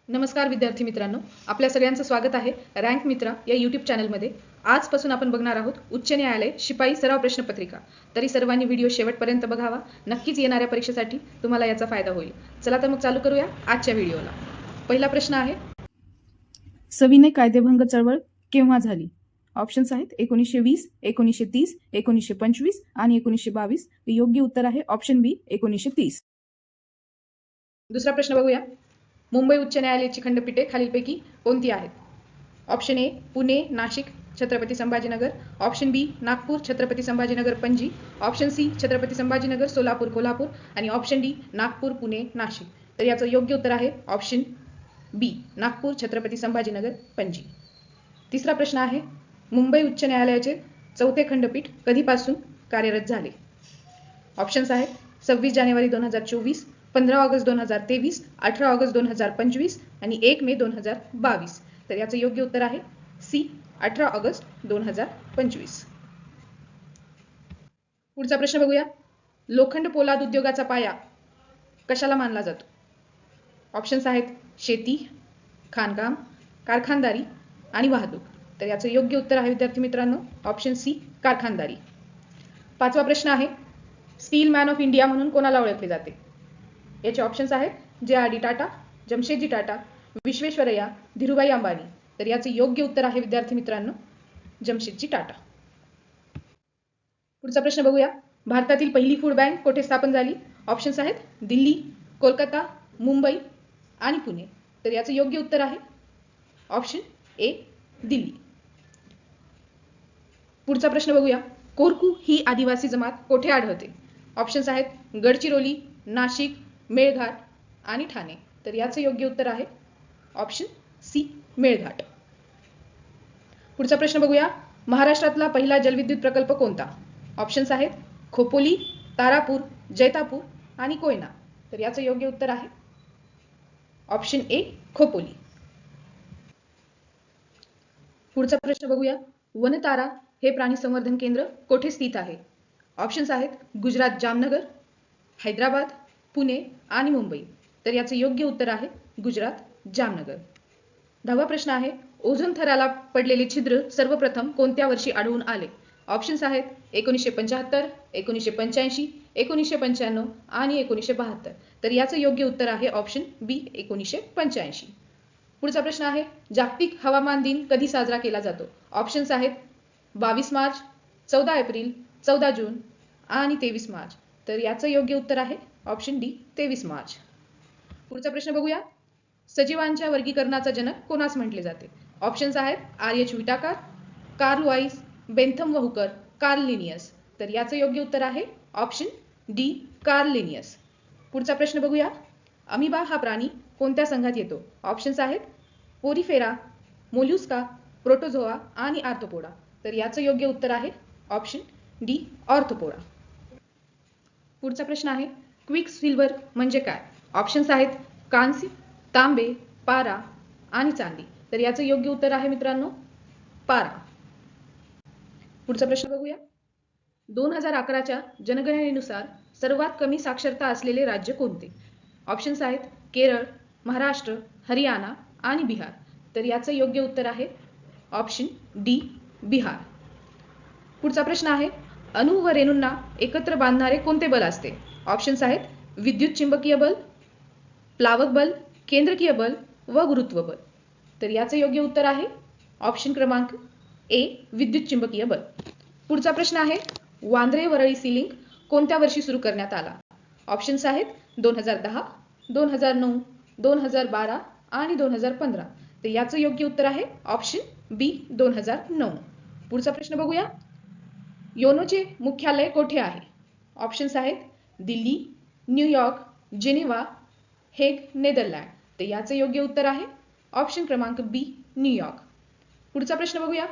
नमस्कार विद्यार्थी मित्रांनो, आपल्या सगळ्यांचं स्वागत आहे रँक मित्र या यूट्यूब चॅनलमध्ये। आजपासून आपण बघणार आहोत उच्च न्यायालय शिपाई सराव प्रश्नपत्रिका। तरी सर्वांनी व्हिडिओ शेवटपर्यंत बघावा, नक्कीच येणाऱ्या परीक्षेसाठी तुम्हाला याचा फायदा होईल। चला तर मग चालू करूया आजच्या व्हिडिओला। पहिला प्रश्न आहे, सविनय कायदेभंग चळवळ केव्हा झाली? ऑप्शन्स आहेत 1920, 1930, 1925 आणि 1922। योग्य उत्तर आहे ऑप्शन बी 1930। दुसरा प्रश्न बघूया, मुंबई उच्च न्यायालयाची खंडपीठे खालीलपैकी कोणती आहेत? Option A Pune, Nashik, Chhatrapati Sambhajinagar, option B Nagpur, Chhatrapati Sambhajinagar, Panaji, option C Chhatrapati Sambhajinagar, Solapur, Kolhapur आणि ऑप्शन डी नागपूर, पुणे, नाशिक। तर याचं योग्य उत्तर आहे ऑप्शन बी नागपूर, छत्रपती संभाजीनगर, पणजी। तिसरा प्रश्न आहे, मुंबई उच्च न्यायालयाचे चौथे खंडपीठ कधीपासून कार्यरत झाले? ऑप्शन्स आहेत 26 जानेवारी 2024, 15 ऑगस्ट 2023, 18 ऑगस्ट 2025 आणि 1 मे 2022। तर याचं योग्य उत्तर आहे सी 18 ऑगस्ट 2025। पुढचा प्रश्न बघूया, लोखंड पोलाद उद्योगाचा पाया कशाला मानला जातो? ऑप्शन्स आहेत शेती, खाणकाम, कारखानदारी आणि वाहतूक। तर याचं योग्य उत्तर आहे विद्यार्थी मित्रांनो ऑप्शन सी कारखानदारी। पाचवा प्रश्न आहे, स्टील मॅन ऑफ इंडिया म्हणून कोणाला ओळखले जाते? याचे ऑप्शन्स आहेत J R D Tata, Jamshedji Tata, Visvesvaraya, Dhirubhai Ambani. तर याचे योग्य उत्तर आहे विद्यार्थी मित्रांनो जमशेदजी टाटा। पुढचा प्रश्न बघूया, भारतातील पहिली फूड बँक कोठे स्थापन झाली? ऑप्शन्स आहेत दिल्ली, कोलकाता, मुंबई आणि पुणे। तर याचं योग्य उत्तर आहे ऑप्शन ए दिल्ली। पुढचा प्रश्न बघूया, कोरकू ही आदिवासी जमात कोठे आढळते? ऑप्शन्स आहेत गडचिरोली, नाशिक, मेळघाट आणि ठाणे। तर याचं योग्य उत्तर आहे ऑप्शन सी मेळघाट। पुढचा प्रश्न बघूया, महाराष्ट्रातला पहिला जलविद्युत प्रकल्प कोणता? ऑप्शन्स आहेत खोपोली, तारापूर, जैतापूर आणि कोयना। तर याचं योग्य उत्तर आहे ऑप्शन ए खोपोली। पुढचा प्रश्न बघूया, वनतारा हे प्राणी संवर्धन केंद्र कोठे स्थित आहे? ऑप्शन्स आहेत गुजरात जामनगर, हैदराबाद, पुणे आणि मुंबई। तर याचं योग्य उत्तर आहे गुजरात जामनगर। 10वा प्रश्न आहे, ओझोन थराला पडलेले छिद्र सर्वप्रथम कोणत्या वर्षी आढळून आले? ऑप्शन्स आहेत 1975, 1985, 1995 आणि 1972। तर याचं योग्य उत्तर आहे ऑप्शन बी 1985। पुढचा प्रश्न आहे, जागतिक हवामान दिन कधी साजरा केला जातो? ऑप्शन्स आहेत 22 मार्च, 14 एप्रिल, 14 जून आणि 23 मार्च। तर याचं योग्य उत्तर आहे ऑप्शन डी 23 मार्च। पुढचा प्रश्न बघूया, सजीवांच्या वर्गीकरणाचा जनक कोणास म्हटले जाते? ऑप्शन्स आहेत R H Whittaker, Carl Woese, Bentham व हुकर, कार्ल लिनियस। तर याचं योग्य उत्तर आहे ऑप्शन डी कार्ल लिनियस। पुढचा प्रश्न बघूया, अमिबा हा प्राणी कोणत्या संघात येतो? ऑप्शन्स आहेत पोरिफेरा, मोल्युस्का, प्रोटोझोआ आणि आर्थ्रोपोडा। तर याचं योग्य उत्तर आहे ऑप्शन डी ऑर्थ्रोपोडा। पुढचा प्रश्न आहे, क्विक सिल्वर म्हणजे काय? ऑप्शन्स आहेत कांस्य, तांबे, पारा आणि चांदी। तर याचं योग्य उत्तर आहे मित्रांनो पारा। पुढचा प्रश्न बघूया, 2011च्या जनगणनेनुसार सर्वात कमी साक्षरता असलेले राज्य कोणते? ऑप्शन्स आहेत केरळ, महाराष्ट्र, हरियाणा आणि बिहार। तर याचं योग्य उत्तर आहे ऑप्शन डी बिहार। पुढचा प्रश्न आहे, अणू व रेणूंना एकत्र बांधणारे कोणते बल असते? ऑप्शन्स आहेत विद्युत चुंबकीय बल, प्लावक बल, केंद्रकीय बल व गुरुत्व बल। तर याचं योग्य उत्तर आहे ऑप्शन क्रमांक ए विद्युत चुंबकीय बल। पुढचा प्रश्न आहे, वांद्रे वरळी सी लिंक कोणत्या वर्षी सुरू करण्यात आला? ऑप्शन्स आहेत 2010, 2009, 2012 आणि 2015। तर याचं योग्य उत्तर आहे ऑप्शन बी 2009। पुढचा प्रश्न बघूया, योनोचे मुख्यालय कोठे आहे? ऑप्शन्स आहेत Delhi, New York, Geneva, Hague, Netherland. तर याचं योग्य उत्तर आहे ऑप्शन क्रमांक बी न्यूयॉर्क। पुढचा प्रश्न बघूया,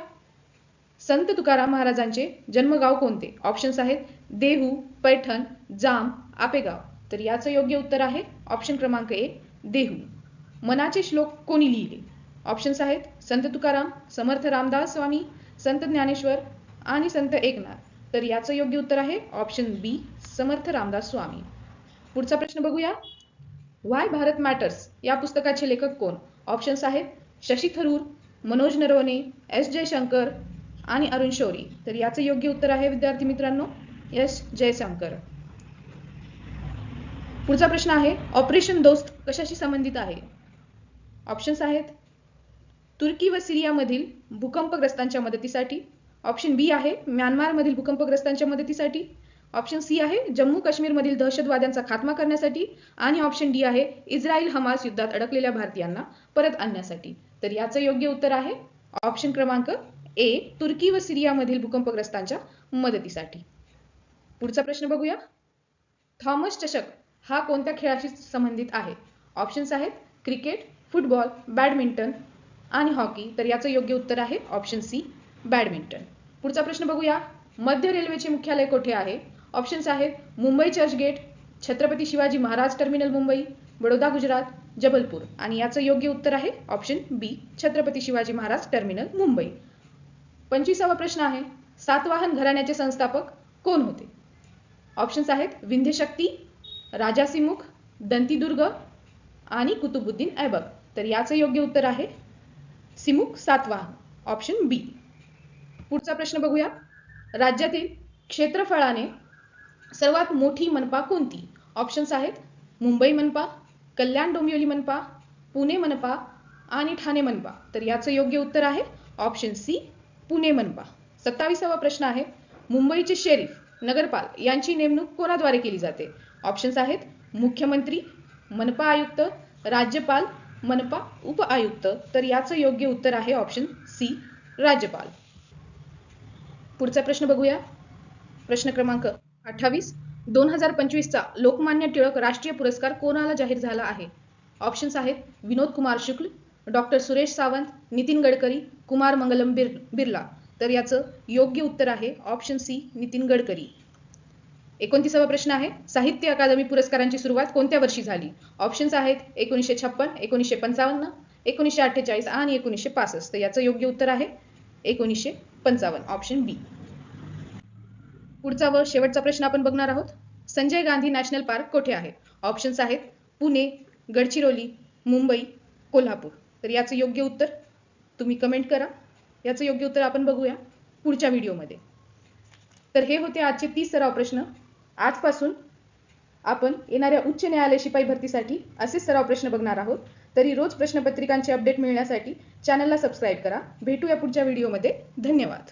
संत तुकाराम महाराजांचे जन्मगाव कोणते? ऑप्शन्स आहेत देहू, पैठण, जाम, आपेगाव। तर याचं योग्य उत्तर आहे ऑप्शन क्रमांक ए देहू। मनाचे श्लोक कोणी लिहिले? ऑप्शन्स आहेत संत तुकाराम, समर्थ रामदास स्वामी, संत ज्ञानेश्वर आणि संत एकनाथ। तर याचं योग्य उत्तर आहे ऑप्शन बी समर्थ रामदास स्वामी। पुढचा प्रश्न बघूया, व्हाय भारत मॅटर्स या पुस्तकाचे लेखक कोण? ऑप्शन्स आहेत शशी थरूर, मनोज नरवणे, एस जयशंकर आणि अरुण शौरी. तर याचं योग्य उत्तर आहे विद्यार्थी मित्रांनो एस जयशंकर. पुढचा प्रश्न आहे ऑपरेशन दोस्त कशाशी संबंधित आहे? ऑप्शन्स आहेत तुर्की व सिरियामधील भूकंपग्रस्तांच्या मदतीसाठी. ऑप्शन बी आहे म्यानमारमधील भूकंपग्रस्तांच्या मदतीसाठी. ऑप्शन सी आहे जम्मू काश्मीरमधील दहशतवाद्यांचा खात्मा करण्यासाठी. आणि ऑप्शन डी आहे इस्रायल हमास युद्धात अडकलेल्या भारतीयांना परत आणण्यासाठी. तर याचं योग्य उत्तर आहे ऑप्शन क्रमांक ए, तुर्की व सिरियामधील भूकंपग्रस्तांच्या मदतीसाठी. पुढचा प्रश्न बघूया. थॉमस चषक हा कोणत्या खेळाशी संबंधित आहे? ऑप्शन्स आहेत क्रिकेट, फुटबॉल, बॅडमिंटन आणि हॉकी. तर याचं योग्य उत्तर आहे ऑप्शन सी, बॅडमिंटन. पुढचा प्रश्न बघूया. मध्य रेल्वेचे मुख्यालय कोठे आहे? ऑप्शन्स आहेत मुंबई चर्चगेट, छत्रपती शिवाजी महाराज टर्मिनल मुंबई, बडोदा गुजरात, जबलपूर. आणि याचं योग्य उत्तर आहे ऑप्शन बी, छत्रपती शिवाजी महाराज टर्मिनल मुंबई. 25वा प्रश्न आहे सातवाहन घराण्याचे संस्थापक कोण होते? ऑप्शन्स आहेत विंध्यशक्ती, राजासिमुख, दंतीदुर्ग आणि कुतुबुद्दीन ऐबक. तर याचं योग्य उत्तर आहे सिमुख सातवाहन, ऑप्शन बी. पुढचा प्रश्न बघूया. राज्यातील क्षेत्रफळाने सर्वात मोठी मनपा कोणती? ऑप्शन्स आहेत मुंबई मनपा, कल्याण डोंबिवली मनपा, पुणे मनपा आणि ठाणे मनपा. तर याचं योग्य उत्तर आहे ऑप्शन सी, पुणे मनपा. 27वा प्रश्न आहे मुंबईचे शेरीफ, नगरपाल यांची नेमणूक कोणाद्वारे केली जाते? ऑप्शन्स आहेत मुख्यमंत्री, मनपा आयुक्त, राज्यपाल, मनपा उपआयुक्त. तर याचं योग्य उत्तर आहे ऑप्शन सी, राज्यपाल. पुढचा प्रश्न बघूया. प्रश्न क्रमांक 28. 2025चा लोकमान्य टिळक राष्ट्रीय पुरस्कार कोणाला जाहीर झाला आहे? ऑप्शन्स आहेत विनोद कुमार शुक्ल, डॉक्टर सुरेश सावंत, नितीन गडकरी, कुमार मंगलम बिर्ला. तर याचं योग्य उत्तर आहे ऑप्शन सी, नितीन गडकरी. 29वा प्रश्न आहे साहित्य अकादमी पुरस्कारांची सुरुवात कोणत्या वर्षी झाली? ऑप्शन्स आहेत 1956, 1955, 1948 आणि 1965. तर याचं योग्य उत्तर आहे 1955, ऑप्शन बी. पुढचा व शेवटचा प्रश्न आपण बघणार आहोत. संजय गांधी नॅशनल पार्क कोठे आहे? ऑप्शन्स आहेत पुणे, गडचिरोली, मुंबई, कोल्हापूर. तर याचं योग्य उत्तर तुम्ही कमेंट करा. याचं योग्य उत्तर आपण बघूया पुढच्या व्हिडिओमध्ये. तर हे होते आजचे 30 सराव प्रश्न. आजपासून आपण येणाऱ्या उच्च न्यायालय शिपाई भरतीसाठी असेच सराव प्रश्न बघणार आहोत. तरी रोज प्रश्नपत्रिकांचे अपडेट मिळण्यासाठी चॅनलला सबस्क्राईब करा. भेटूया पुढच्या व्हिडिओमध्ये. धन्यवाद.